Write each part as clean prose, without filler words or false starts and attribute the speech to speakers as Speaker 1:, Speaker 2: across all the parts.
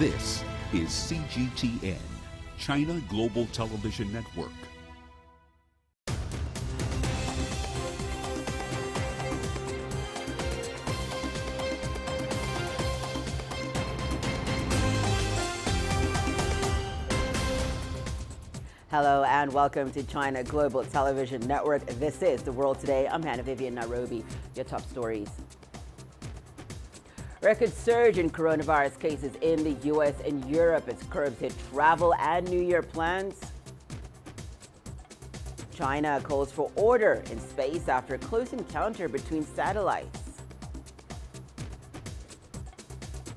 Speaker 1: This is CGTN, China Global Television Network.
Speaker 2: Hello and welcome to China Global Television Network. This is The World Today. I'm Hannah Viviers in Nairobi. Your top stories. Record surge in coronavirus cases in the U.S. and Europe as curbs hit travel and New Year plans. China calls for order in space after a close encounter between satellites.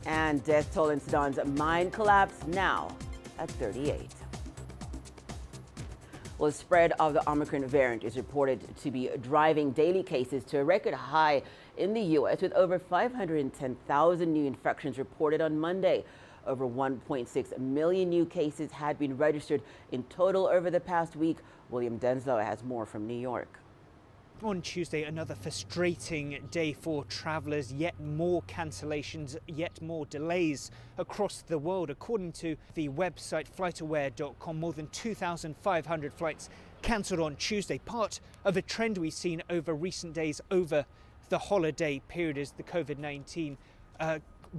Speaker 2: And death toll in Sudan's mine collapse now at 38. Well, the spread of the Omicron variant is reported to be driving daily cases to a record high in the U.S., with over 510,000 new infections reported on Monday. Over 1.6 million new cases had been registered in total over the past week. William Denslow has more from New York.
Speaker 3: On Tuesday, another frustrating day for travellers, yet more cancellations, yet more delays across the world. According to the website flightaware.com, more than 2,500 flights cancelled on Tuesday, part of a trend we've seen over recent days over the holiday period as the COVID-19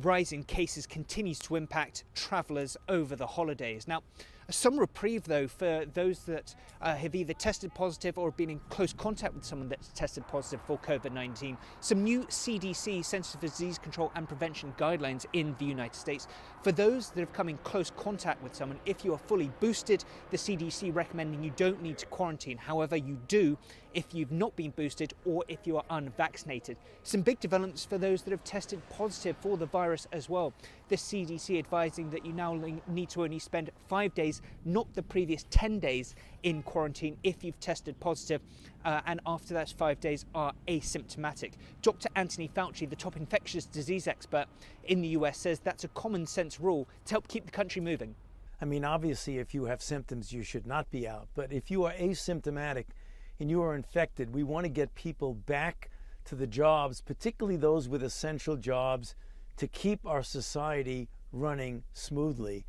Speaker 3: rise in cases continues to impact travellers over the holidays. Now, some reprieve, though, for those that have either tested positive or have been in close contact with someone that's tested positive for COVID-19. Some new CDC, Centers for Disease Control and Prevention guidelines in the United States. For those that have come in close contact with someone, if you are fully boosted, the CDC recommending you don't need to quarantine. However, you do if you've not been boosted or if you are unvaccinated. Some big developments for those that have tested positive for the virus as well. The CDC advising that you now need to only spend 5 days, not the previous 10 days in quarantine if you've tested positive, and after that 5 days are asymptomatic. Dr. Anthony Fauci, the top infectious disease expert in the US, says that's a common sense rule to help keep the country moving.
Speaker 4: I mean, obviously, if you have symptoms, you should not be out. But if you are asymptomatic and you are infected, we want to get people back to the jobs, particularly those with essential jobs, to keep our society running smoothly.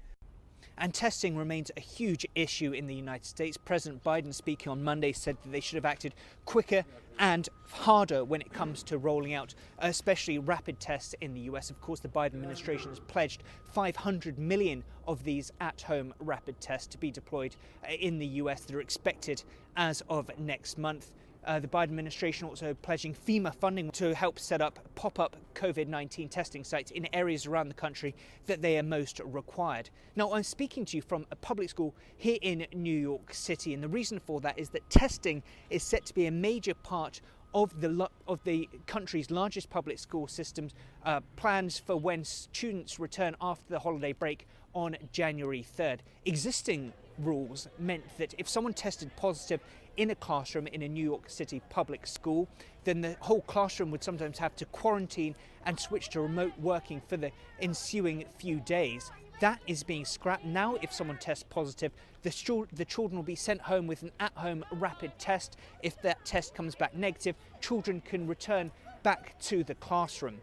Speaker 3: And testing remains a huge issue in the United States. President Biden, speaking on Monday, said that they should have acted quicker and harder when it comes to rolling out especially rapid tests in the US. Of course, the Biden administration has pledged 500 million of these at-home rapid tests to be deployed in the US that are expected as of next month. The Biden administration also pledging FEMA funding to help set up pop-up COVID-19 testing sites in areas around the country that they are most required. Now, I'm speaking to you from a public school here in New York City, and the reason for that is that testing is set to be a major part of the country's largest public school systems plans for when students return after the holiday break on January 3rd. Existing rules meant that if someone tested positive in a classroom in a New York City public school, then the whole classroom would sometimes have to quarantine and switch to remote working for the ensuing few days. That is being scrapped. Now, if someone tests positive, the children will be sent home with an at-home rapid test. If that test comes back negative, children can return back to the classroom.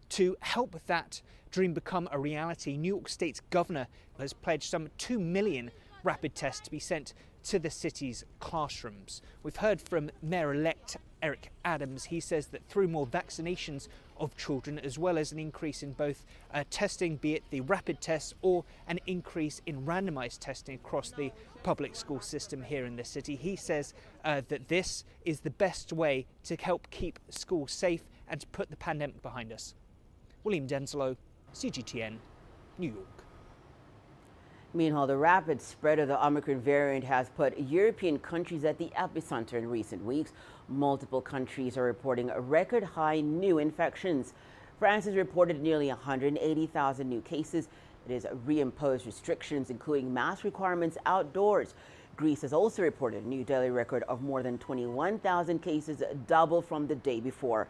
Speaker 3: To help that dream become a reality, New York State's governor has pledged some 2 million rapid tests to be sent to the city's classrooms. We've heard from Mayor-elect Eric Adams. He says that through more vaccinations of children, as well as an increase in both testing, be it the rapid tests or an increase in randomized testing across the public school system here in the city, he says that this is the best way to help keep schools safe and to put the pandemic behind us. William Denslow, CGTN, New York.
Speaker 2: Meanwhile, the rapid spread of the Omicron variant has put European countries at the epicenter in recent weeks. Multiple countries are reporting a record high new infections. France has reported nearly 180,000 new cases. It has reimposed restrictions, including mask requirements outdoors. Greece has also reported a new daily record of more than 21,000 cases, double from the day before.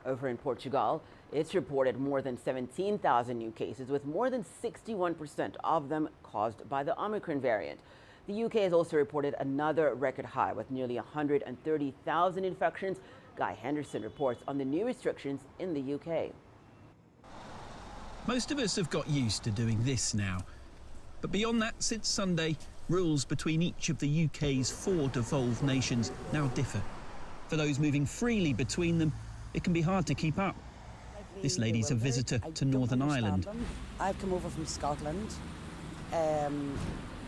Speaker 2: Over in Portugal, it's reported more than 17,000 new cases, with more than 61% of them caused by the Omicron variant. The UK has also reported another record high with nearly 130,000 infections. Guy Henderson reports on the new restrictions in the UK.
Speaker 5: Most of us have got used to doing this now. But beyond that, since Sunday, rules between each of the UK's 4 devolved nations now differ. For those moving freely between them, it can be hard to keep up. This lady's a visitor to Northern Ireland.
Speaker 6: I've come over from Scotland,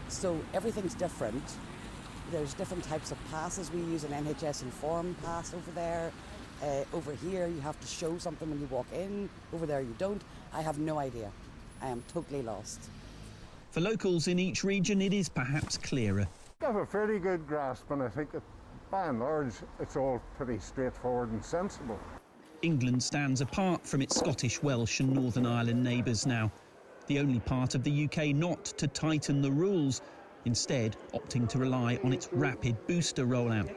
Speaker 6: so everything's different. There's different types of passes. We use an NHS Inform pass over there. Over here, you have to show something when you walk in. Over there, you don't. I have no idea. I am totally lost.
Speaker 5: For locals in each region, it is perhaps clearer.
Speaker 7: I have a fairly good grasp, and I think that by and large, it's all pretty straightforward and sensible.
Speaker 5: England stands apart from its Scottish, Welsh and Northern Ireland neighbours now. The only part of the UK not to tighten the rules, instead opting to rely on its rapid booster rollout.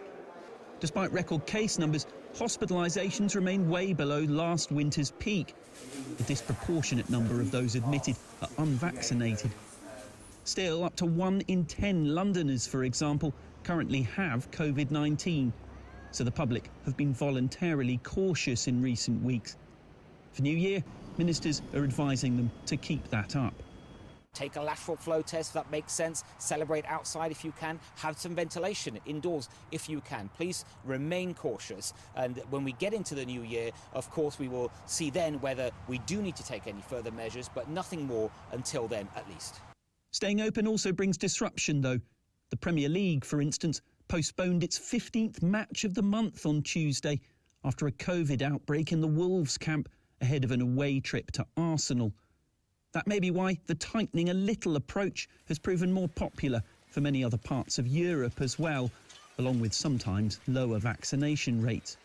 Speaker 5: Despite record case numbers, hospitalisations remain way below last winter's peak. A disproportionate number of those admitted are unvaccinated. Still, up to 1 in 10 Londoners, for example, currently have COVID-19. So the public have been voluntarily cautious in recent weeks. For New Year, ministers are advising them to keep that up.
Speaker 8: Take a lateral flow test if that makes sense, celebrate outside if you can, have some ventilation indoors if you can. Please remain cautious, and when we get into the new year, of course we will see then whether we do need to take any further measures, but nothing more until then at least.
Speaker 5: Staying open also brings disruption though. The Premier League, for instance, postponed its 15th match of the month on Tuesday after a COVID outbreak in the Wolves camp ahead of an away trip to Arsenal. That may be why the tightening a little approach has proven more popular for many other parts of Europe as well, along with sometimes lower vaccination rates.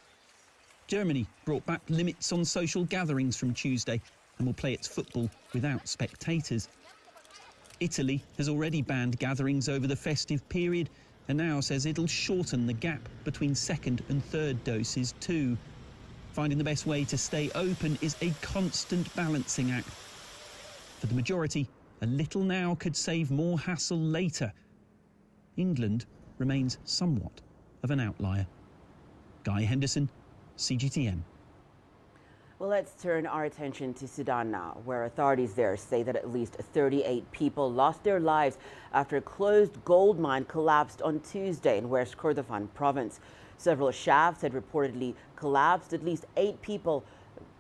Speaker 5: Germany brought back limits on social gatherings from Tuesday and will play its football without spectators. Italy has already banned gatherings over the festive period and now says it'll shorten the gap between second and third doses too. Finding the best way to stay open is a constant balancing act. For the majority, a little now could save more hassle later. England remains somewhat of an outlier. Guy Henderson, CGTN.
Speaker 2: Well, let's turn our attention to Sudan now, where authorities there say that at least 38 people lost their lives after a closed gold mine collapsed on Tuesday in West Kordofan province. Several shafts had reportedly collapsed. At least 8 people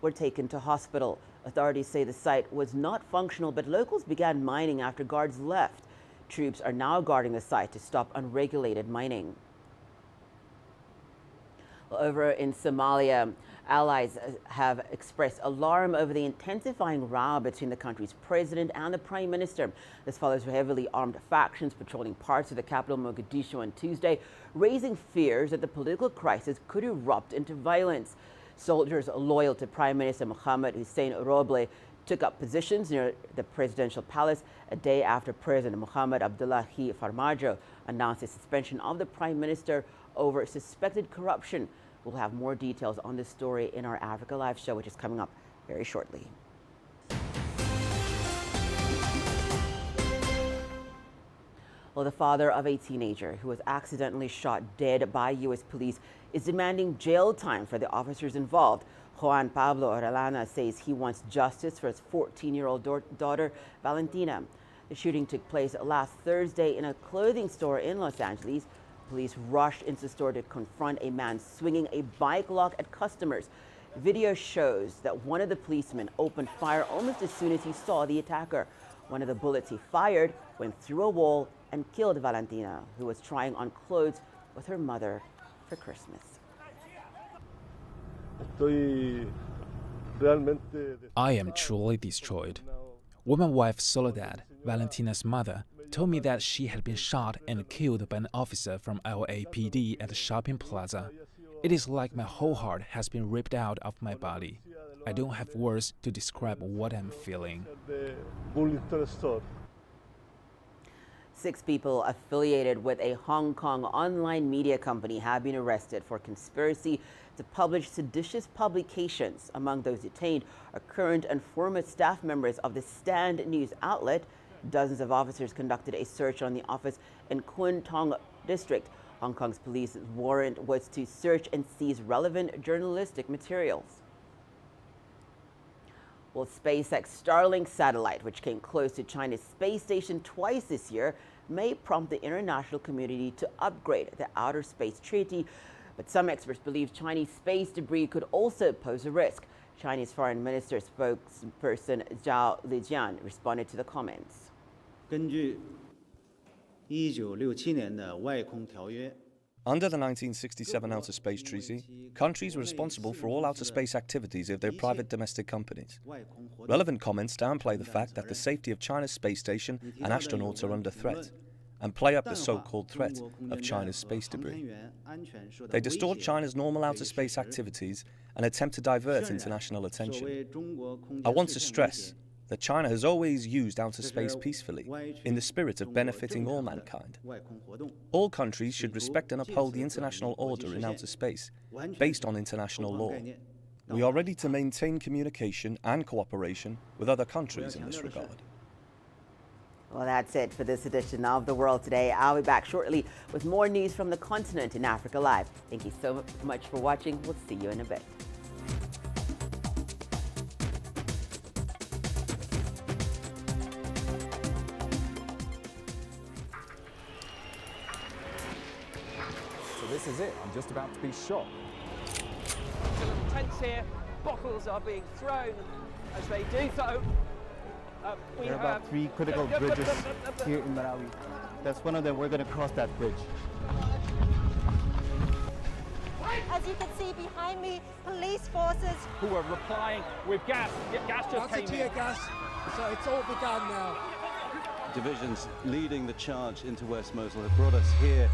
Speaker 2: were taken to hospital. Authorities say the site was not functional, but locals began mining after guards left. Troops are now guarding the site to stop unregulated mining. Over in Somalia, allies have expressed alarm over the intensifying row between the country's president and the prime minister. This follows heavily armed factions patrolling parts of the capital Mogadishu on Tuesday, raising fears that the political crisis could erupt into violence. Soldiers loyal to Prime Minister Mohamed Hussein Roble took up positions near the presidential palace a day after President Mohamed Abdullahi Farmajo announced the suspension of the prime minister over suspected corruption. We'll have more details on this story in our Africa Live show, which is coming up very shortly. Well, the father of a teenager who was accidentally shot dead by U.S. police is demanding jail time for the officers involved. Juan Pablo Orellana says he wants justice for his 14-year-old daughter, Valentina. The shooting took place last Thursday in a clothing store in Los Angeles. Police rushed into the store to confront a man swinging a bike lock at customers. Video shows that one of the policemen opened fire almost as soon as he saw the attacker. One of the bullets he fired went through a wall and killed Valentina, who was trying on clothes with her mother for Christmas.
Speaker 9: I am truly destroyed. When my wife Soledad, Valentina's mother, told me that she had been shot and killed by an officer from LAPD at the shopping plaza, it is like my whole heart has been ripped out of my body. I don't have words to describe what I'm feeling.
Speaker 2: 6 people affiliated with a Hong Kong online media company have been arrested for conspiracy to publish seditious publications. Among those detained are current and former staff members of the Stand news outlet. Dozens of officers conducted a search on the office in Kwun Tong district. Hong Kong's police warrant was to search and seize relevant journalistic materials. Well, SpaceX Starlink satellite, which came close to China's space station twice this year, may prompt the international community to upgrade the Outer Space Treaty. But some experts believe Chinese space debris could also pose a risk. Chinese Foreign Minister spokesperson Zhao Lijian responded to the comments.
Speaker 10: 根据1967年的外空条约
Speaker 11: Under the 1967 Outer Space Treaty, countries were responsible for all outer space activities of their private domestic companies. Relevant comments downplay the fact that the safety of China's space station and astronauts are under threat, and play up the so-called threat of China's space debris. They distort China's normal outer space activities and attempt to divert international attention. I want to stress that China has always used outer space peacefully, in the spirit of benefiting all mankind. All countries should respect and uphold the international order in outer space, based on international law. We are ready to maintain communication and cooperation with other countries in this regard.
Speaker 2: Well, that's it for this edition of The World Today. I'll be back shortly with more news from the continent in Africa Live. Thank you so much for watching. We'll see you in a bit.
Speaker 12: This is it. I'm just about to be shot.
Speaker 13: The tents here, bottles are being thrown as they do so.
Speaker 14: There are about 3 critical bridges here in Malawi. That's one of them. We're going to cross that bridge.
Speaker 15: As you can see behind me, police forces
Speaker 13: who are replying with gas. Gas just came in.
Speaker 16: Tear gas, so it's all begun now.
Speaker 17: Divisions leading the charge into West Mosul have brought us here.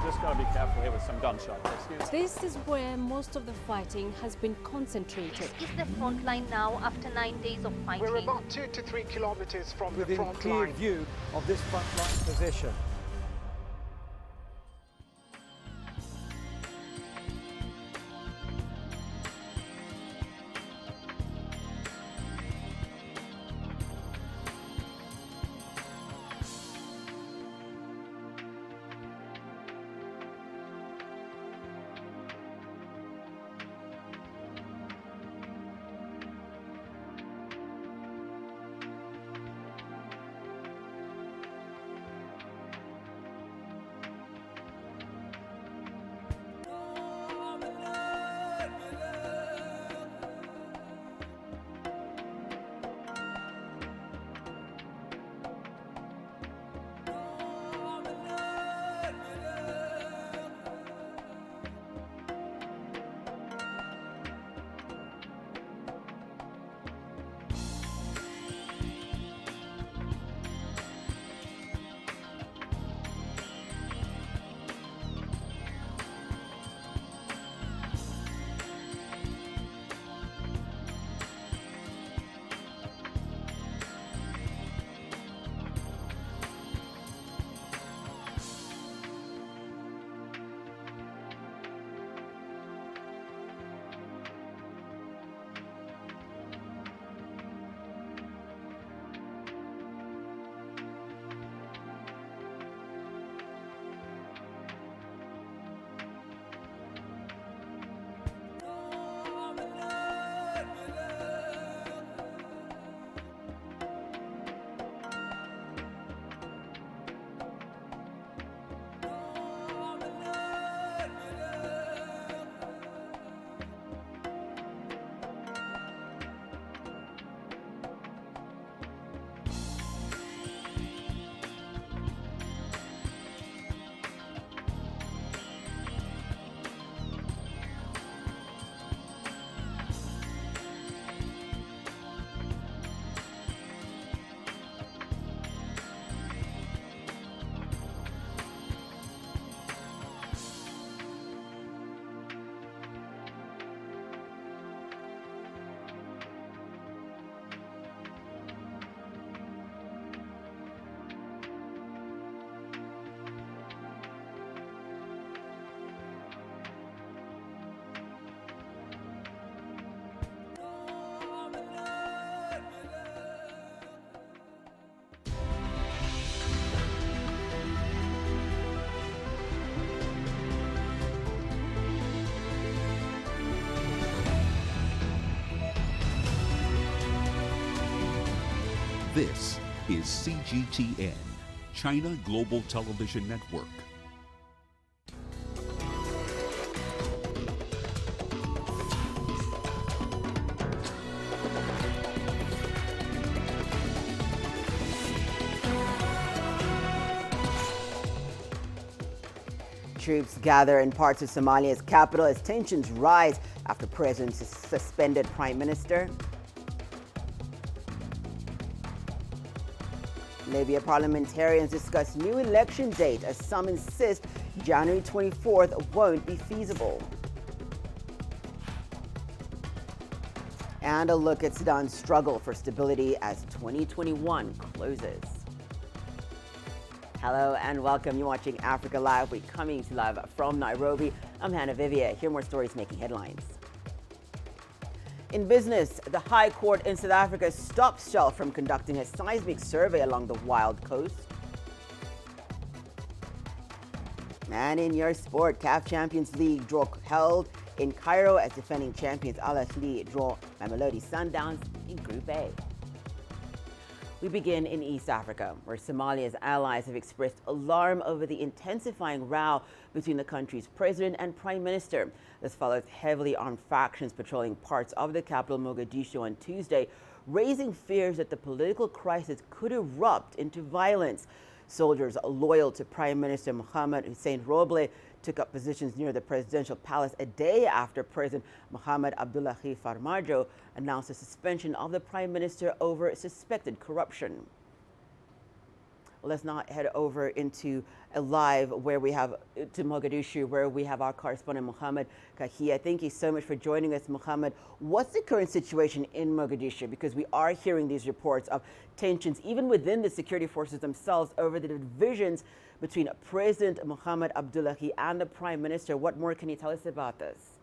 Speaker 13: Just got to be careful here with some gunshots.
Speaker 18: This is where most of the fighting has been concentrated.
Speaker 19: This is the front line now after 9 days of fighting.
Speaker 16: We're about 2 to 3 kilometers from
Speaker 12: within
Speaker 16: the front
Speaker 12: clear
Speaker 16: line.
Speaker 12: view of this front line position.
Speaker 1: This is CGTN, China Global Television Network.
Speaker 2: Troops gather in parts of Somalia's capital as tensions rise after President suspended Prime Minister. Libya parliamentarians discuss new election date as some insist January 24th won't be feasible. And a look at Sudan's struggle for stability as 2021 closes. Hello and welcome. You're watching Africa Live. We're coming to you live from Nairobi. I'm Hannah Viviers. Here are more stories making headlines. In business, the High Court in South Africa stopped Shell from conducting a seismic survey along the Wild Coast. And in your sport, CAF Champions League draw held in Cairo as defending champions Al Ahly draw Mamelodi Sundowns in Group A. We begin in East Africa, where Somalia's allies have expressed alarm over the intensifying row between the country's president and prime minister. This follows heavily armed factions patrolling parts of the capital, Mogadishu, on Tuesday, raising fears that the political crisis could erupt into violence. Soldiers loyal to Prime Minister Mohamed Hussein Roble took up positions near the presidential palace a day after President Mohamed Abdullahi Farmajo announced a suspension of the prime minister over suspected corruption. Well, let's now head over into a live where we have to Mogadishu, where we have our correspondent Mohamed Kahia. Thank you so much for joining us, Mohamed. What's the current situation in Mogadishu? Because we are hearing these reports of tensions, even within the security forces themselves, over the divisions between President Mohamed Abdullahi and the Prime Minister. What more can you tell us about this?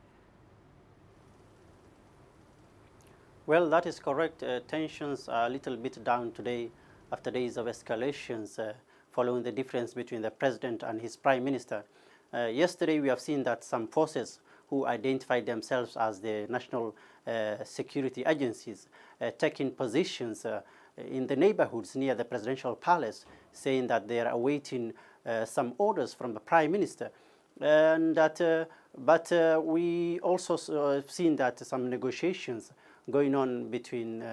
Speaker 20: Well, that is correct. Tensions are a little bit down today after days of escalations following the difference between the President and his Prime Minister. Yesterday, we have seen that some forces who identified themselves as the national security agencies taking positions in the neighborhoods near the presidential palace, saying that they are awaiting some orders from the Prime Minister. And that, but we also have seen that some negotiations going on between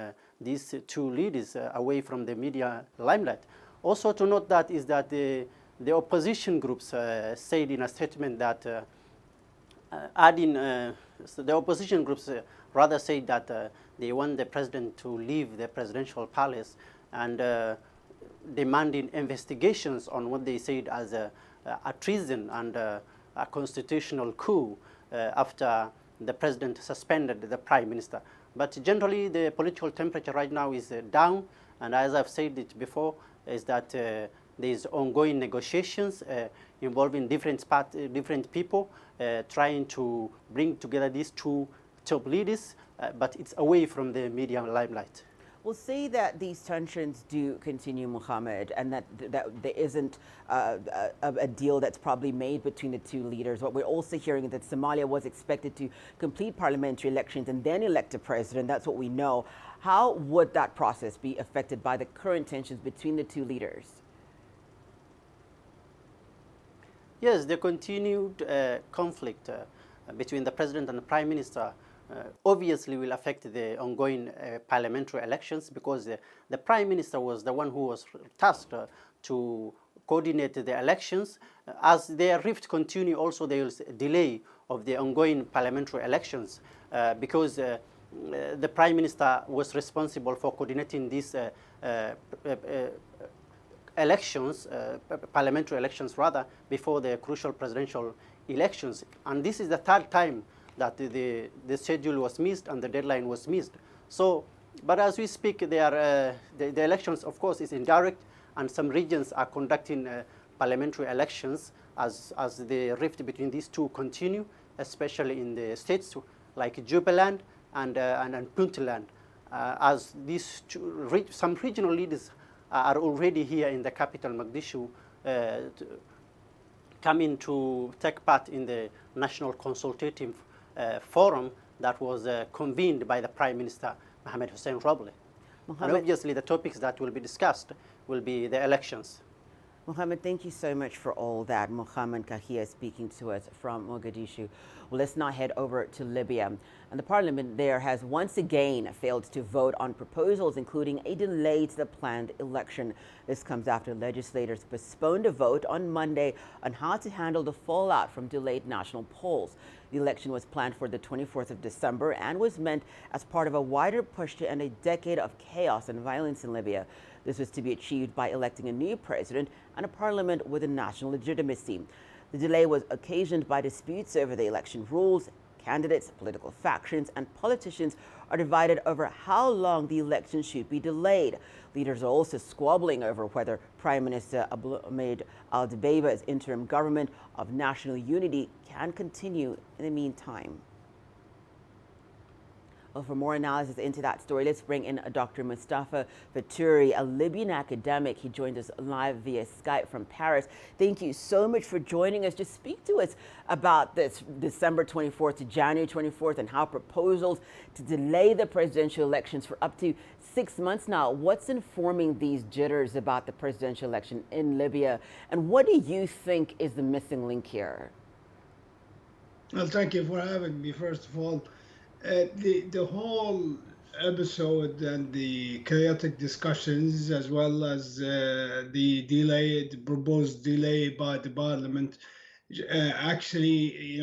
Speaker 20: these two leaders away from the media limelight. Also to note that is that the opposition groups said in a statement that so the opposition groups rather said that they want the president to leave the presidential palace and demanding investigations on what they said as a treason and a constitutional coup after the president suspended the prime minister. But generally, the political temperature right now is down, and as I've said it before, is that there's ongoing negotiations involving different people trying to bring together these two top leaders, but it's away from the media limelight.
Speaker 2: We'll say that these tensions do continue, Mohammed, and that there isn't a deal that's probably made between the two leaders. What we're also hearing is that Somalia was expected to complete parliamentary elections and then elect a president. That's what we know. How would that process be affected by the current tensions between the two leaders?
Speaker 20: Yes, the continued conflict between the president and the prime minister obviously will affect the ongoing parliamentary elections, because the prime minister was the one who was tasked to coordinate the elections. As their rift continue, also there is a delay of the ongoing parliamentary elections because the prime minister was responsible for coordinating these elections, parliamentary elections rather, before the crucial presidential elections. And this is the third time that the schedule was missed and the deadline was missed. So, but as we speak, the elections, of course, is indirect, and some regions are conducting parliamentary elections as the rift between these two continue, especially in the states like Jubaland and Puntland. As these two, some regional leaders are already here in the capital, Mogadishu, coming to take part in the National Consultative Forum that was convened by the Prime Minister Mohamed Hussein Roble. And obviously the topics that will be discussed will be the elections.
Speaker 2: Mohammed, thank you so much for all that. Mohammed Kahia speaking to us from Mogadishu. Well, let's now head over to Libya. And the parliament there has once again failed to vote on proposals, including a delay to the planned election. This comes after legislators postponed a vote on Monday on how to handle the fallout from delayed national polls. The election was planned for the 24th of December and was meant as part of a wider push to end a decade of chaos and violence in Libya. This was to be achieved by electing a new president and a parliament with a national legitimacy. The delay was occasioned by disputes over the election rules. Candidates, political factions, and politicians are divided over how long the election should be delayed. Leaders are also squabbling over whether Prime Minister Ahmed al-Dabeiba's interim government of national unity can continue in the meantime. Well, for more analysis into that story, let's bring in Dr. Mustafa Faturi, a Libyan academic. He joined us live via Skype from Paris. Thank you so much for joining us. Just speak to us about this December 24th to January 24th and how proposals to delay the presidential elections for up to 6 months now. What's informing these jitters about the presidential election in Libya? And what do you think is the missing link here?
Speaker 21: Well, thank you for having me, first of all. The whole episode and the chaotic discussions, as well as the proposed delay by the parliament, actually,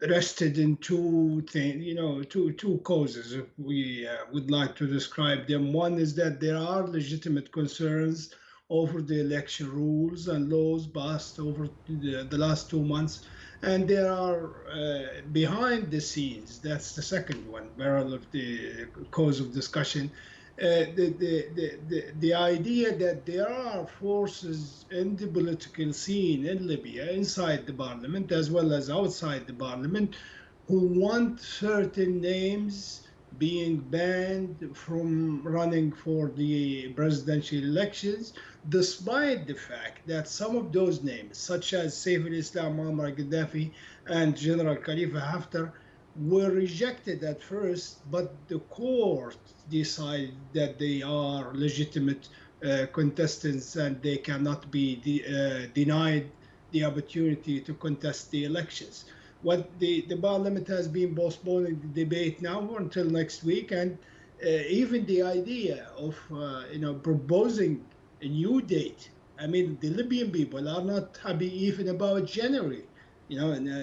Speaker 21: rested in two things, two causes. We would like to describe them. One is that there are legitimate concerns over the election rules and laws passed over the last 2 months. And there are behind the scenes, that's the second one, barrel of the cause of discussion, the idea that there are forces in the political scene in Libya, inside the parliament as well as outside the parliament, who want certain names being banned from running for the presidential elections, despite the fact that some of those names, such as Saif al-Islam Muammar Gaddafi and General Khalifa Haftar, were rejected at first, but the court decided that they are legitimate contestants and they cannot be denied the opportunity to contest the elections. What the parliament has been postponing the debate now until next week, and even the idea of proposing a new date. I mean, the Libyan people are not happy even about January,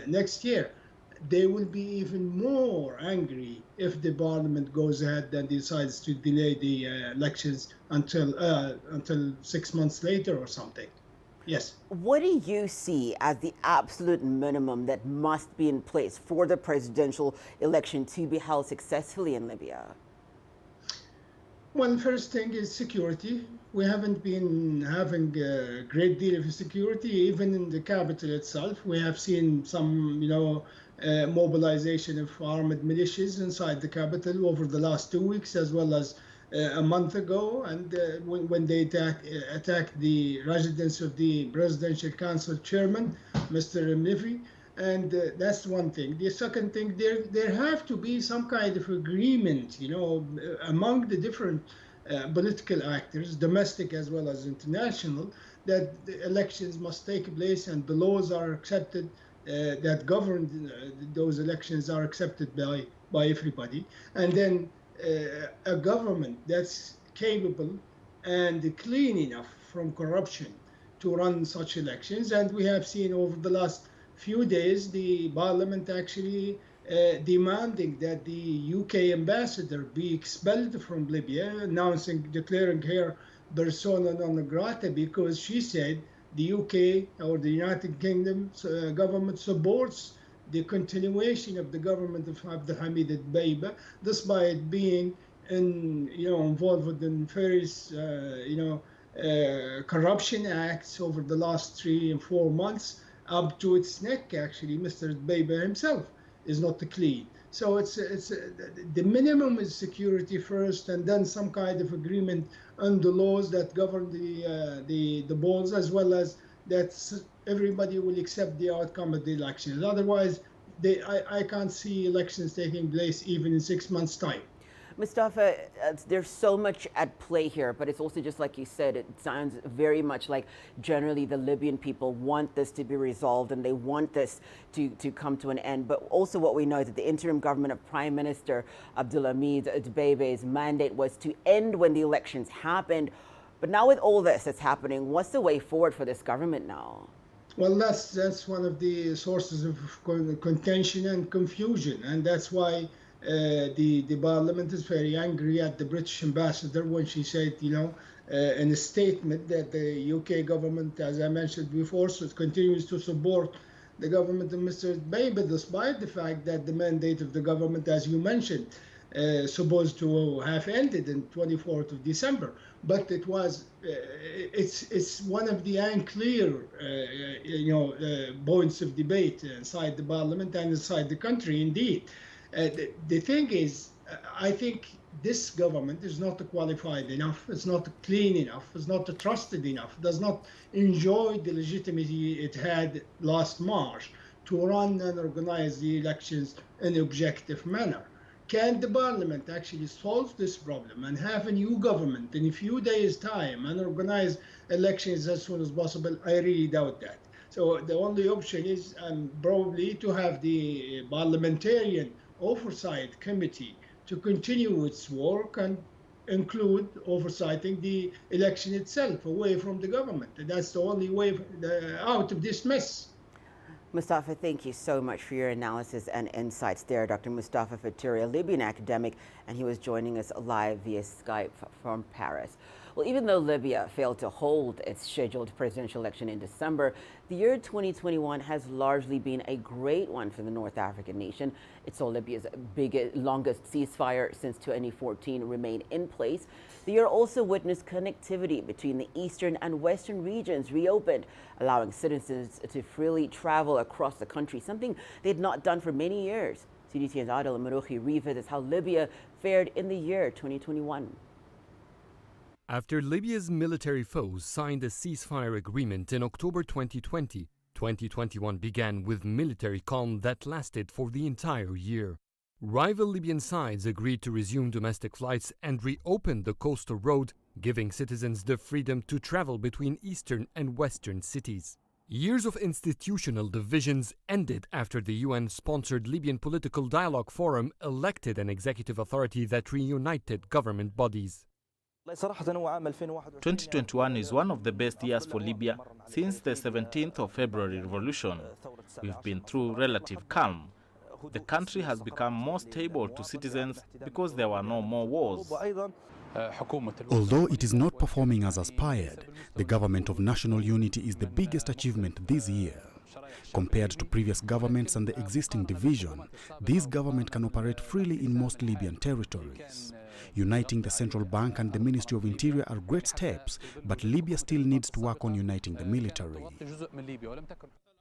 Speaker 21: next year. They will be even more angry if the parliament goes ahead and decides to delay the elections until 6 months later or something. Yes.
Speaker 2: What do you see as the absolute minimum that must be in place for the presidential election to be held successfully in Libya?
Speaker 21: Well, first thing is security. We haven't been having a great deal of security, even in the capital itself. We have seen some, mobilization of armed militias inside the capital over the last 2 weeks, as well as a month ago, and when they attacked the residence of the Presidential Council Chairman, Mr. Mnifi, and that's one thing. The second thing, there have to be some kind of agreement, among the different political actors, domestic as well as international, that the elections must take place and the laws are accepted that govern those elections are accepted by everybody, and then a government that's capable and clean enough from corruption to run such elections. And we have seen over the last few days the parliament actually demanding that the UK ambassador be expelled from Libya, declaring her persona non grata, because she said the UK or the United Kingdom government supports the continuation of the government of Abdelhamid al-Dabeiba, despite being involved in various corruption acts over the last 3 and 4 months, up to its neck. Actually, Mr. Dabeiba himself is not clean. So it's the minimum is security first, and then some kind of agreement on the laws that govern the balls, as well as that everybody will accept the outcome of the elections. Otherwise, I can't see elections taking place even in 6 months' time.
Speaker 2: Mustafa, there's so much at play here, but it's also just like you said, it sounds very much like generally the Libyan people want this to be resolved and they want this to come to an end. But also what we know is that the interim government of Prime Minister Abdulhamid Dbeibe's mandate was to end when the elections happened. But now with all this that's happening, what's the way forward for this government now?
Speaker 21: Well, that's one of the sources of contention and confusion, and that's why the parliament is very angry at the British ambassador when she said, in a statement that the UK government, as I mentioned before, continues to support the government of Mr. Dbeibe, despite the fact that the mandate of the government, as you mentioned, supposed to have ended in 24th of December. But it was, it's one of the unclear, points of debate inside the parliament and inside the country, indeed. The thing is, I think this government is not qualified enough, it's not clean enough, it's not trusted enough, does not enjoy the legitimacy it had last March to run and organize the elections in an objective manner. Can the parliament actually solve this problem and have a new government in a few days' time and organize elections as soon as possible? I really doubt that. So the only option is probably to have the parliamentarian oversight committee to continue its work and include oversighting the election itself away from the government. That's the only way out of this mess.
Speaker 2: Mustafa, thank you so much for your analysis and insights there. Dr. Mustafa Faturi, a Libyan academic, and he was joining us live via Skype from Paris. Well, even though Libya failed to hold its scheduled presidential election in December, the year 2021 has largely been a great one for the North African nation. It saw Libya's longest ceasefire since 2014 remain in place. The year also witnessed connectivity between the eastern and western regions reopened, allowing citizens to freely travel across the country, something they had not done for many years. CGTN's Adel Marouchi revisits how Libya fared in the year 2021.
Speaker 4: After Libya's military foes signed a ceasefire agreement in October 2020, 2021 began with military calm that lasted for the entire year. Rival Libyan sides agreed to resume domestic flights and reopen the coastal road, giving citizens the freedom to travel between eastern and western cities. Years of institutional divisions ended after the UN-sponsored Libyan Political Dialogue Forum elected an executive authority that reunited government bodies.
Speaker 22: 2021 is one of the best years for Libya since the 17th of February revolution. We've been through relative calm. The country has become more stable to citizens because there were no more wars.
Speaker 23: Although it is not performing as aspired, the government of national unity is the biggest achievement this year. Compared to previous governments and the existing division, this government can operate freely in most Libyan territories. Uniting the central bank and the Ministry of Interior are great steps, but Libya still needs to work on uniting the military.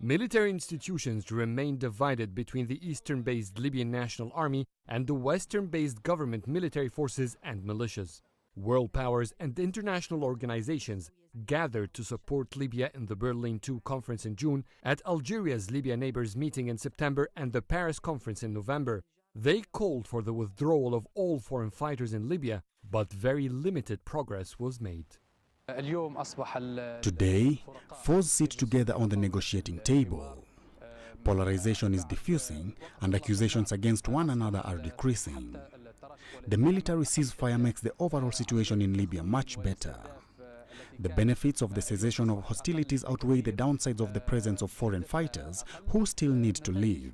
Speaker 4: Military institutions remain divided between the eastern-based Libyan National Army and the western-based government military forces and militias. World powers and international organizations gathered to support Libya in the Berlin II conference in June, at Algeria's Libya Neighbors meeting in September and the Paris conference in November. They called for the withdrawal of all foreign fighters in Libya, but very limited progress was made.
Speaker 23: Today, foes sit together on the negotiating table. Polarization is diffusing and accusations against one another are decreasing. The military ceasefire makes the overall situation in Libya much better. The benefits of the cessation of hostilities outweigh the downsides of the presence of foreign fighters who still need to leave.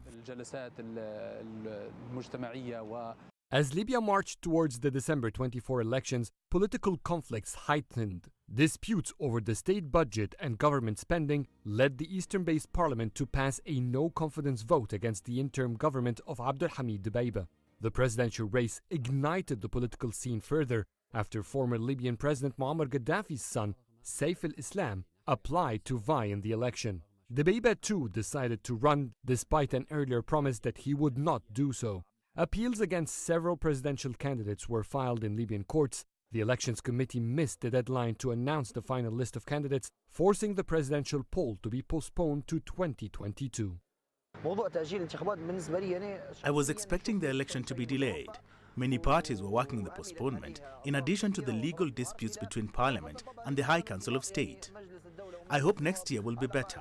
Speaker 4: As Libya marched towards the December 24 elections, political conflicts heightened. Disputes over the state budget and government spending led the eastern-based parliament to pass a no-confidence vote against the interim government of Abdulhamid Dbeibe. The presidential race ignited the political scene further after former Libyan President Muammar Gaddafi's son, Saif al-Islam, applied to vie in the election. Dbeibe too decided to run despite an earlier promise that he would not do so. Appeals against several presidential candidates were filed in Libyan courts. The elections committee missed the deadline to announce the final list of candidates, forcing the presidential poll to be postponed to 2022.
Speaker 24: I was expecting the election to be delayed.
Speaker 3: Many parties were working on the postponement, in addition to the legal disputes between Parliament and the High Council of State. I hope next year will be better.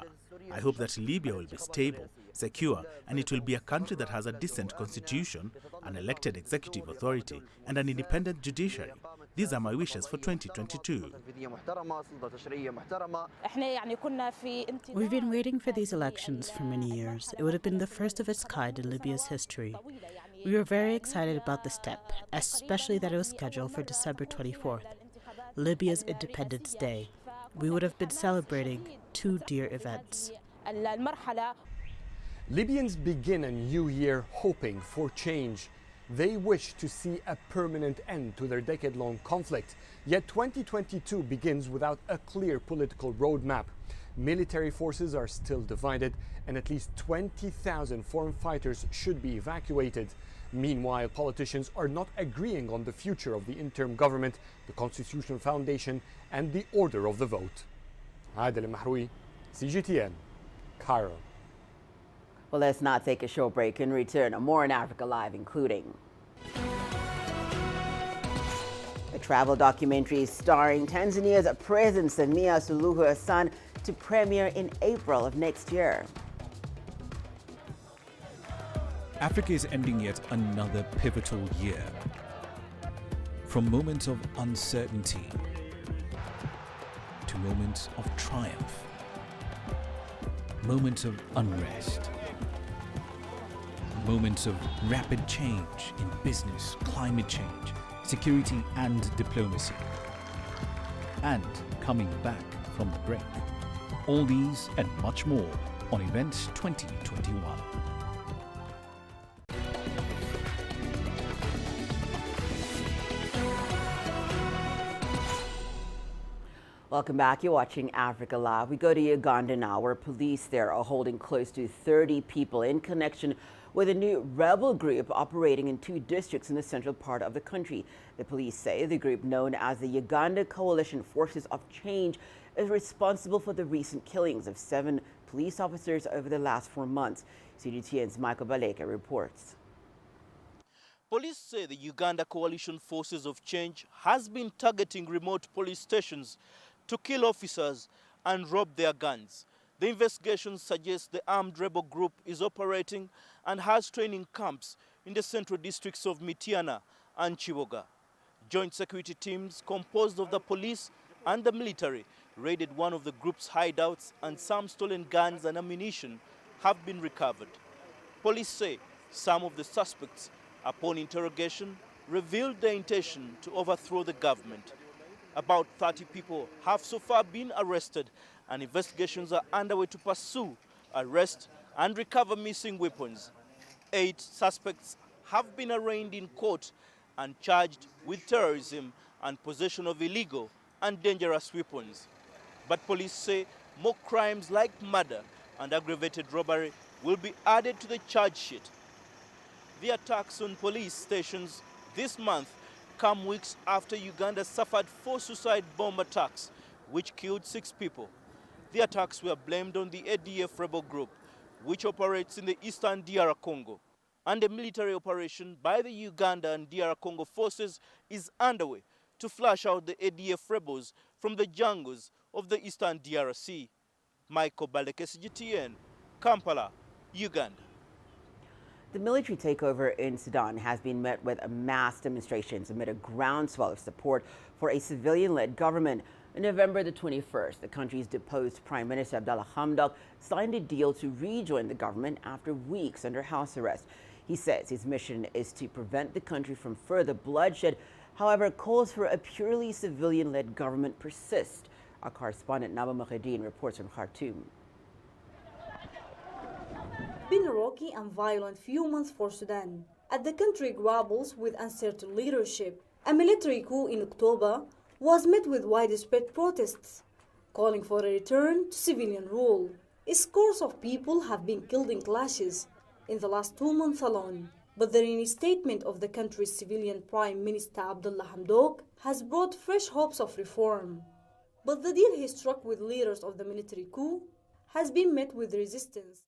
Speaker 3: I hope that Libya will be stable, secure, and it will be a country that has a decent constitution, an elected executive authority, and an independent judiciary. These are my wishes for 2022.
Speaker 6: We've been waiting for these elections for many years. It would have been the first of its kind in Libya's history. We were very excited about the step, especially that it was scheduled for December 24th, Libya's Independence Day. We would have been celebrating two dear events.
Speaker 7: Libyans begin a new year hoping for change. They wish to see a permanent end to their decade-long conflict. Yet 2022 begins without a clear political roadmap. Military forces are still divided, and at least 20,000 foreign fighters should be evacuated. Meanwhile, politicians are not agreeing on the future of the interim government, the Constitutional Foundation, and the order of the vote. Adel Mahroui, CGTN, Cairo.
Speaker 2: Well, let's not take a short break and return. More in Africa Live, including a travel documentary starring Tanzania's President Samia Suluhu Hassan to premiere in April of next year.
Speaker 24: Africa is ending yet another pivotal year. From moments of uncertainty to moments of triumph, moments of unrest, moments of rapid change in business, climate change, security and diplomacy, and coming back from the break. All these and much more on Events 2021.
Speaker 2: Welcome back. You're watching Africa Live. We go to Uganda now, where police there are holding close to 30 people in connection with a new rebel group operating in 2 districts in the central part of the country. The police say the group, known as the Uganda Coalition Forces of Change, is responsible for the recent killings of 7 police officers over the last 4 months. CGTN's Michael Baleka reports.
Speaker 25: Police say the Uganda Coalition Forces of Change has been targeting remote police stations to kill officers and rob their guns. The investigation suggests the armed rebel group is operating and has training camps in the central districts of Mityana and Chiboga. Joint security teams composed of the police and the military raided one of the group's hideouts, and some stolen guns and ammunition have been recovered. Police say some of the suspects, upon interrogation, revealed their intention to overthrow the government. About 30 people have so far been arrested, and investigations are underway to pursue, arrest, and recover missing weapons. 8 suspects have been arraigned in court and charged with terrorism and possession of illegal and dangerous weapons. But police say more crimes like murder and aggravated robbery will be added to the charge sheet. The attacks on police stations this month come weeks after Uganda suffered 4 suicide bomb attacks, which killed 6 people. The attacks were blamed on the ADF rebel group, which operates in the eastern DR Congo. And a military operation by the Uganda and DR Congo forces is underway to flush out the ADF rebels from the jungles of the eastern DRC. Michael Baleka, CGTN, Kampala, Uganda.
Speaker 2: The military takeover in Sudan has been met with mass demonstrations amid a groundswell of support for a civilian-led government. On November the 21st, the country's deposed Prime Minister Abdallah Hamdok signed a deal to rejoin the government after weeks under house arrest. He says his mission is to prevent the country from further bloodshed. However, calls for a purely civilian-led government persist. Our correspondent Naba Mahedin reports from Khartoum.
Speaker 26: Been a rocky and violent few months for Sudan, as the country grapples with uncertain leadership. A military coup in October was met with widespread protests, calling for a return to civilian rule. Scores of people have been killed in clashes in the last 2 months alone, but the reinstatement of the country's civilian Prime Minister Abdallah Hamdok has brought fresh hopes of reform. But the deal he struck with leaders of the military coup has been met with resistance.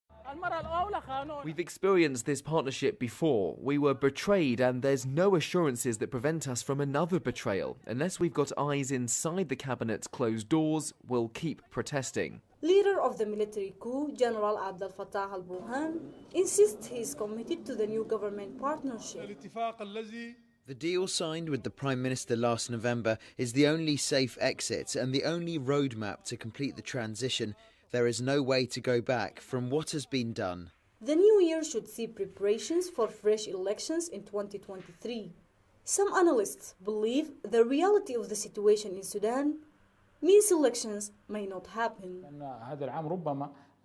Speaker 5: We've experienced this partnership before. We were betrayed, and there's no assurances that prevent us from another betrayal. Unless we've got eyes inside the cabinet's closed doors, we'll keep protesting.
Speaker 26: Leader of the military coup, General Abdel Fattah al-Burhan, insists he is committed to the new government partnership.
Speaker 8: The deal signed with the Prime Minister last November is the only safe exit and the only roadmap to complete the transition. There is no way to go back from what has been done.
Speaker 26: The new year should see preparations for fresh elections in 2023. Some analysts believe the reality of the situation in Sudan means elections may not happen.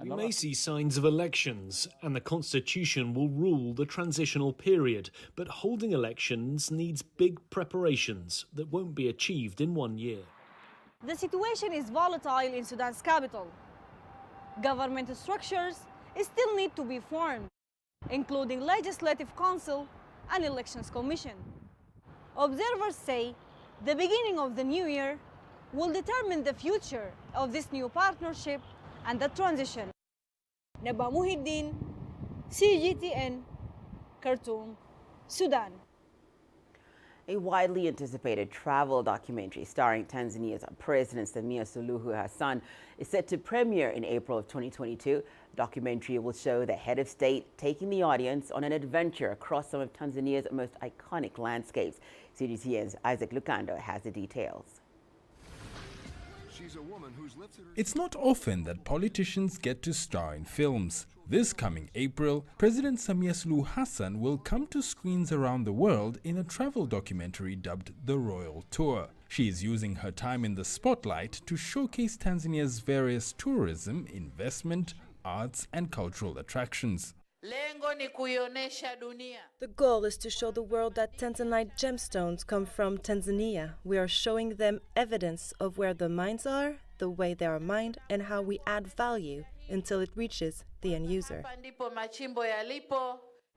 Speaker 9: We may see signs of elections, and the constitution will rule the transitional period, but holding elections needs big preparations that won't be achieved in 1 year.
Speaker 26: The situation is volatile in Sudan's capital. Government structures still need to be formed, including Legislative Council and Elections Commission. Observers say the beginning of the new year will determine the future of this new partnership and the transition. Naba Muhiddin, CGTN, Khartoum, Sudan.
Speaker 2: A widely anticipated travel documentary starring Tanzania's President Samia Suluhu Hassan is set to premiere in April of 2022. The documentary will show the head of state taking the audience on an adventure across some of Tanzania's most iconic landscapes. CGTN's Isaac Lucando has the details.
Speaker 10: It's not often that politicians get to star in films. This coming April, President Samia Suluhu Hassan will come to screens around the world in a travel documentary dubbed The Royal Tour. She is using her time in the spotlight to showcase Tanzania's various tourism, investment, arts and cultural attractions.
Speaker 11: The goal is to show the world that Tanzanite gemstones come from Tanzania. We are showing them evidence of where the mines are, the way they are mined, and how we add value until it reaches the end user.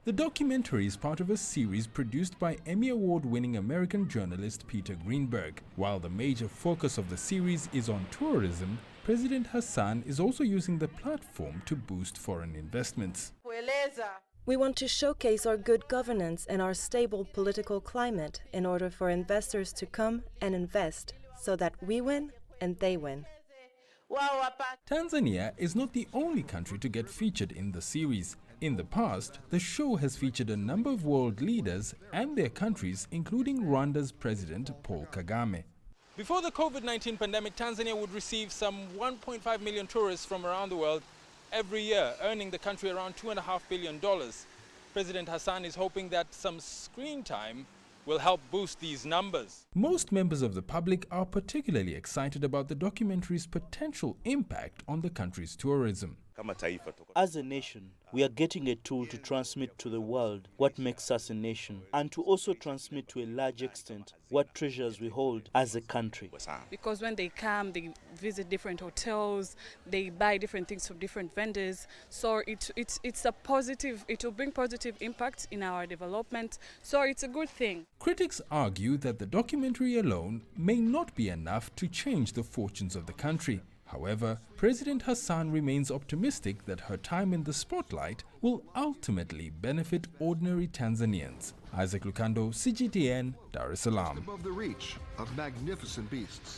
Speaker 10: The documentary is part of a series produced by Emmy Award-winning American journalist Peter Greenberg. While the major focus of the series is on tourism, President Hassan is also using the platform to boost foreign investments.
Speaker 11: We want to showcase our good governance and our stable political climate in order for investors to come and invest so that we win and they win.
Speaker 10: Tanzania is not the only country to get featured in the series. In the past, the show has featured a number of world leaders and their countries, including Rwanda's President Paul Kagame.
Speaker 14: Before the COVID-19 pandemic, Tanzania would receive some 1.5 million tourists from around the world every year, earning the country around $2.5 billion. President Hassan is hoping that some screen time will help boost these numbers.
Speaker 10: Most members of the public are particularly excited about the documentary's potential impact on the country's tourism.
Speaker 25: As a nation, we are getting a tool to transmit to the world what makes us a nation, and to also transmit to a large extent what treasures we hold as a country.
Speaker 27: Because when they come, they visit different hotels, they buy different things from different vendors. So it's a positive, it will bring positive impact in our development. So it's a good thing.
Speaker 10: Critics argue that the documentary alone may not be enough to change the fortunes of the country. However, President Hassan remains optimistic that her time in the spotlight will ultimately benefit ordinary Tanzanians. Isaac Lucando, CGTN, Dar es Salaam.
Speaker 28: Above the reach of magnificent beasts.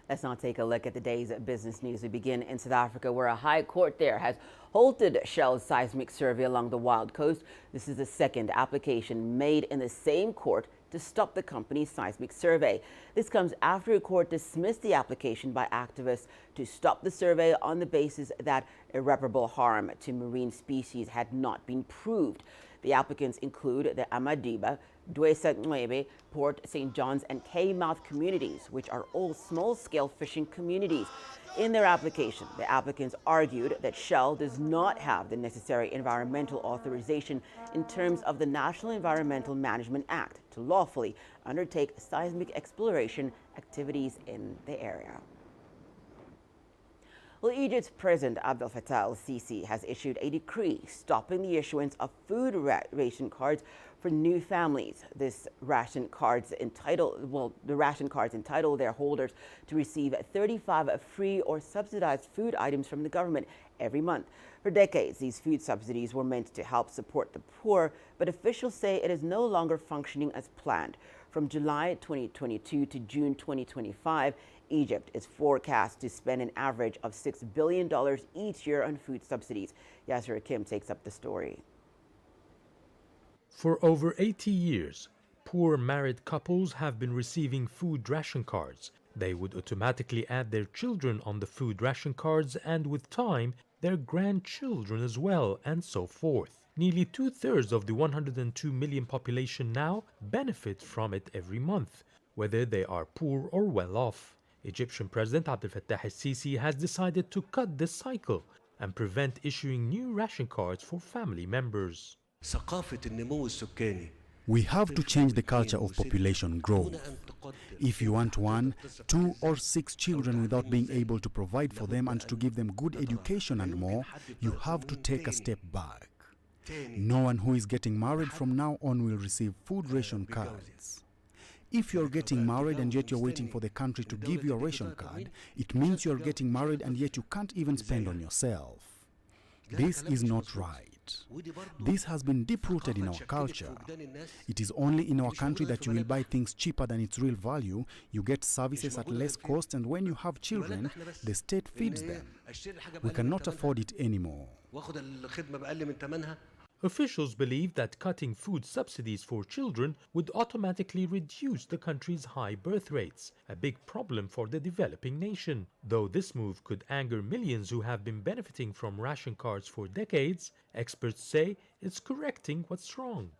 Speaker 2: Let's now take a look at the day's business news. We begin in South Africa, where a high court there has halted Shell's seismic survey along the Wild Coast. This is the second application made in the same court to stop the company's seismic survey. This comes after a court dismissed the application by activists to stop the survey on the basis that irreparable harm to marine species had not been proved. The applicants include the Amadiba, Dwesa Nwebe, Port St. John's, and K-Mouth communities, which are all small-scale fishing communities. In their application, the applicants argued that Shell does not have the necessary environmental authorization in terms of the National Environmental Management Act to lawfully undertake seismic exploration activities in the area. Well, Egypt's President Abdel Fattah al-Sisi has issued a decree stopping the issuance of food ration cards for for new families. The ration cards entitle their holders to receive 35 free or subsidized food items from the government every month. For decades, these food subsidies were meant to help support the poor, but officials say it is no longer functioning as planned. From July 2022 to June 2025, Egypt is forecast to spend an average of $6 billion each year on food subsidies. Yasser Hakim takes up the story.
Speaker 1: For over 80 years, poor married couples have been receiving food ration cards. They would automatically add their children on the food ration cards and with time, their grandchildren as well, and so forth. Nearly 2/3 of the 102 million population now benefit from it every month, whether they are poor or well off. Egyptian President Abdel Fattah el-Sisi has decided to cut this cycle and prevent issuing new ration cards for family members.
Speaker 23: We have to change the culture of population growth. If you want 1, 2 or 6 children without being able to provide for them and to give them good education and more, you have to take a step back. No one who is getting married from now on will receive food ration cards. If you're getting married and yet you're waiting for the country to give you a ration card, it means you're getting married and yet you can't even spend on yourself. This is not right. This has been deep-rooted in our culture. It is only in our country that you will buy things cheaper than its real value, you get services at less cost, and when you have children, the state feeds them. We cannot afford it anymore.
Speaker 1: Officials believe that cutting food subsidies for children would automatically reduce the country's high birth rates, a big problem for the developing nation. Though this move could anger millions who have been benefiting from ration cards for decades, experts say it's correcting what's wrong.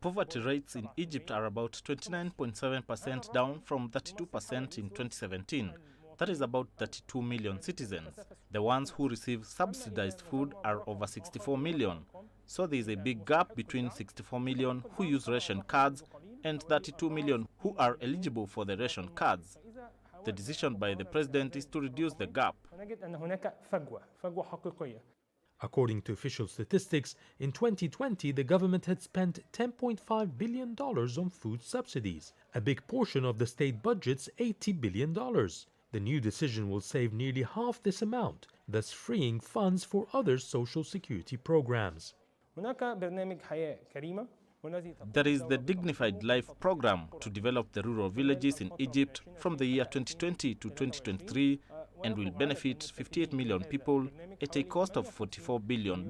Speaker 22: Poverty rates in Egypt are about 29.7%, down from 32% in 2017. That is about 32 million citizens. The ones who receive subsidized food are over 64 million. So there is a big gap between 64 million who use ration cards and 32 million who are eligible for the ration cards. The decision by the president is to reduce the gap.
Speaker 1: According to official statistics, in 2020 the government had spent $10.5 billion on food subsidies, a big portion of the state budget's $80 billion. The new decision will save nearly half this amount, thus freeing funds for other social security programs.
Speaker 22: There is the Dignified Life program to develop the rural villages in Egypt from the year 2020 to 2023 and will benefit 58 million people at a cost of $44 billion.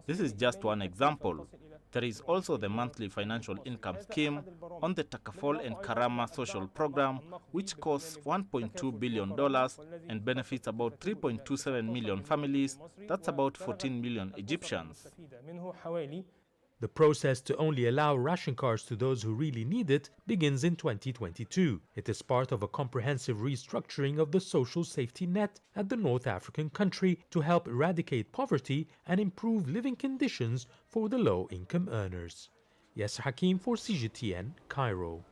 Speaker 22: This is just one example. There is also the monthly financial income scheme on the Takaful and Karama social program, which costs $1.2 billion and benefits about 3.27 million families. That's about 14 million Egyptians.
Speaker 1: The process to only allow ration cards to those who really need it begins in 2022. It is part of a comprehensive restructuring of the social safety net at the North African country to help eradicate poverty and improve living conditions for the low-income earners. Yasser Hakim for CGTN, Cairo.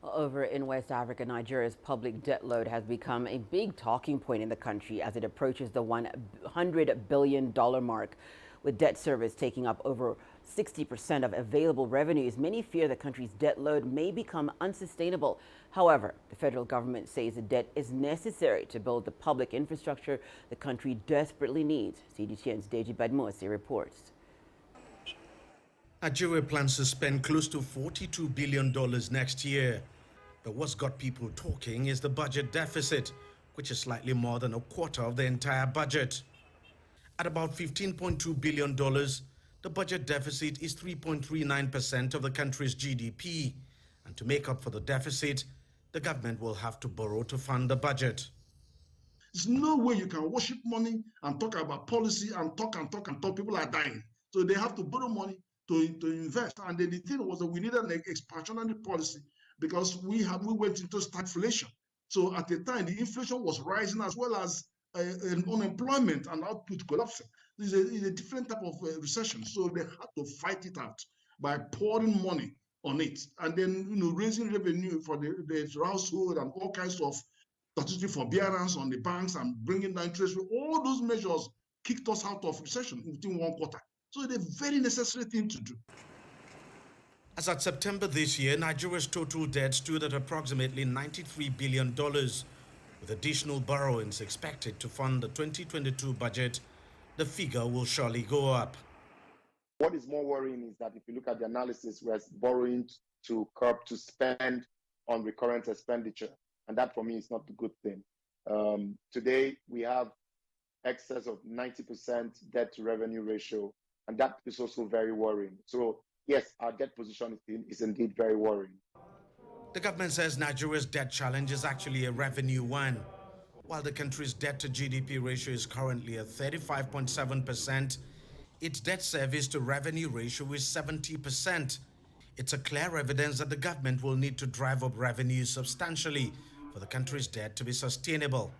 Speaker 2: Over in West Africa, Nigeria's public debt load has become a big talking point in the country as it approaches the $100 billion mark. With debt service taking up over 60% of available revenues, many fear the country's debt load may become unsustainable. However, the federal government says the debt is necessary to build the public infrastructure the country desperately needs. CGTN's Deji Badmosi reports.
Speaker 12: Nigeria plans to spend close to $42 billion next year. But what's got people talking is the budget deficit, which is slightly more than a quarter of the entire budget. At about $15.2 billion, the budget deficit is 3.39% of the country's GDP. And to make up for the deficit, the government will have to borrow to fund the budget.
Speaker 13: There's no way you can worship money and talk about policy and talk. People are dying. So they have to borrow money to invest. And then the thing was that we needed an expansionary policy because we went into stagflation. So at the time, the inflation was rising as well as unemployment and output collapsing. This is a different type of recession. So they had to fight it out by pouring money on it and then raising revenue for the household and all kinds of statutory forbearance on the banks and bringing down interest rate. All those measures kicked us out of recession within 1 quarter. So it's a very necessary thing to do.
Speaker 12: As at September this year, Nigeria's total debt stood at approximately $93 billion, with additional borrowings expected to fund the 2022 budget. The figure will surely go up.
Speaker 4: What is more worrying is that if you look at the analysis, we're borrowing to curb to spend on recurrent expenditure, and that for me is not a good thing. Today, we have excess of 90% debt to revenue ratio, and that is also very worrying. So yes, our debt position is indeed very worrying.
Speaker 12: The government says Nigeria's debt challenge is actually a revenue one. While the country's debt to GDP ratio is currently at 35.7%, its debt service to revenue ratio is 70%. It's a clear evidence that the government will need to drive up revenues substantially for the country's debt to be sustainable.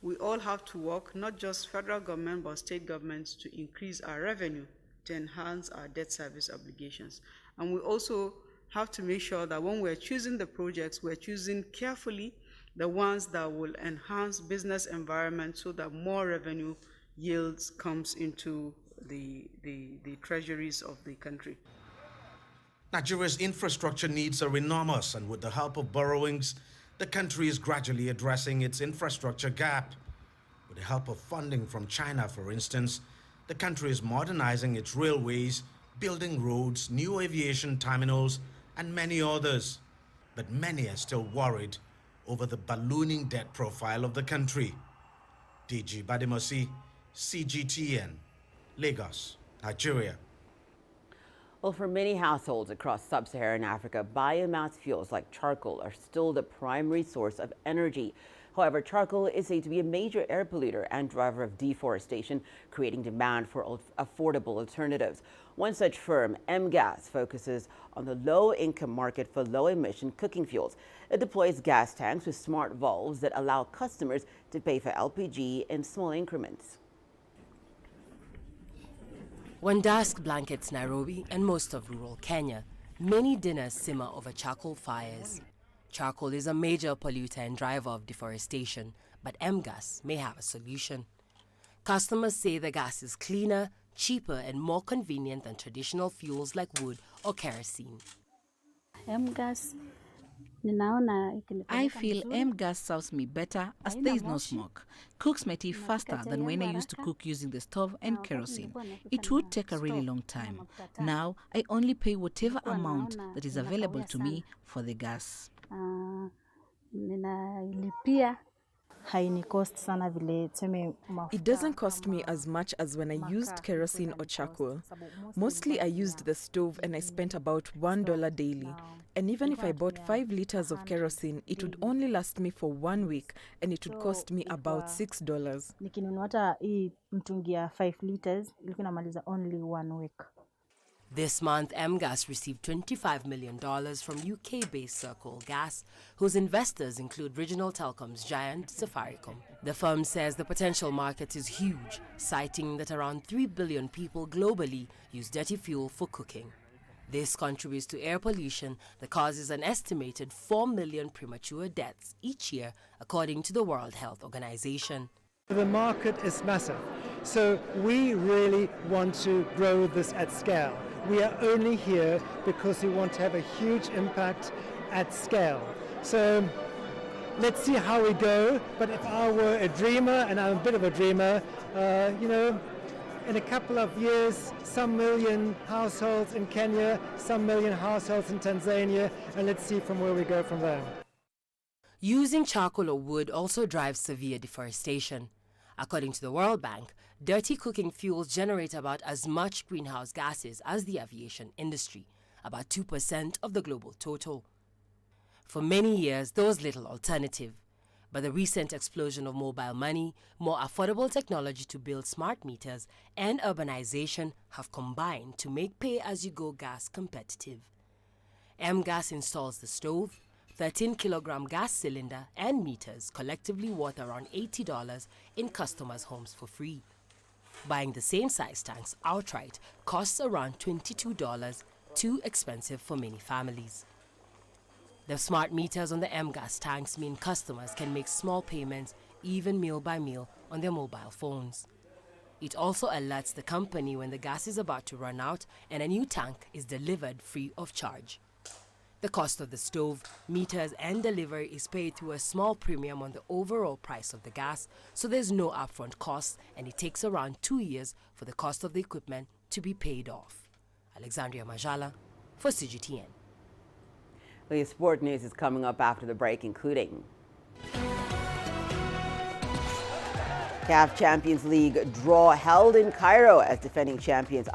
Speaker 15: We all have to work, not just federal government, but state governments, to increase our revenue, to enhance our debt service obligations. And we also have to make sure that when we're choosing the projects, we're choosing carefully the ones that will enhance business environment so that more revenue yields comes into the treasuries of the country.
Speaker 12: Nigeria's infrastructure needs are enormous, and with the help of borrowings, the country is gradually addressing its infrastructure gap. With the help of funding from China, for instance, the country is modernizing its railways, building roads, new aviation terminals, and many others. But many are still worried over the ballooning debt profile of the country. DG Badimosi, CGTN, Lagos, Nigeria.
Speaker 2: Well, for many households across sub-Saharan Africa, biomass fuels like charcoal are still the primary source of energy. However, charcoal is said to be a major air polluter and driver of deforestation, creating demand for affordable alternatives. One such firm, M-Gas, focuses on the low-income market for low-emission cooking fuels. It deploys gas tanks with smart valves that allow customers to pay for LPG in small increments.
Speaker 16: When dusk blankets Nairobi and most of rural Kenya, many dinners simmer over charcoal fires. Charcoal is a major polluter and driver of deforestation, but M-Gas may have a solution. Customers say the gas is cleaner, cheaper, and more convenient than traditional fuels like wood or kerosene.
Speaker 17: I feel M-Gas serves me better as there is no smoke. Cooks my tea faster than when I used to cook using the stove and kerosene. It would take a really long time. Now, I only pay whatever amount that is available to me for the gas.
Speaker 18: It doesn't cost me as much as when I used kerosene or charcoal. Mostly I used the stove and I spent about $1 daily. And even if I bought 5 liters of kerosene, it would only last me for 1 week and it would cost me about $6.
Speaker 17: Only 1 week.
Speaker 16: This month, M-Gas received $25 million from UK-based Circle Gas, whose investors include regional telecoms giant Safaricom. The firm says the potential market is huge, citing that around 3 billion people globally use dirty fuel for cooking. This contributes to air pollution that causes an estimated 4 million premature deaths each year, according to the World Health Organization.
Speaker 19: The market is massive, so we really want to grow this at scale. We are only here because we want to have a huge impact at scale. So let's see how we go, but if I were a dreamer, and I'm a bit of a dreamer, in a couple of years, some million households in Kenya, some million households in Tanzania, and let's see from where we go from there.
Speaker 16: Using charcoal or wood also drives severe deforestation. According to the World Bank, dirty cooking fuels generate about as much greenhouse gases as the aviation industry, about 2% of the global total. For many years, there was little alternative. But the recent explosion of mobile money, more affordable technology to build smart meters, and urbanization have combined to make pay-as-you-go gas competitive. M-Gas installs the stove, 13-kilogram gas cylinder, and meters collectively worth around $80 in customers' homes for free. Buying the same size tanks outright costs around $22, too expensive for many families. The smart meters on the M-Gas tanks mean customers can make small payments, even meal by meal, on their mobile phones. It also alerts the company when the gas is about to run out and a new tank is delivered free of charge. The cost of the stove, meters and delivery is paid through a small premium on the overall price of the gas, so there's no upfront cost and it takes around 2 years for the cost of the equipment to be paid off. Alexandria Majala for CGTN.
Speaker 2: The sport news is coming up after the break, including CAF Champions League draw held in Cairo as defending champions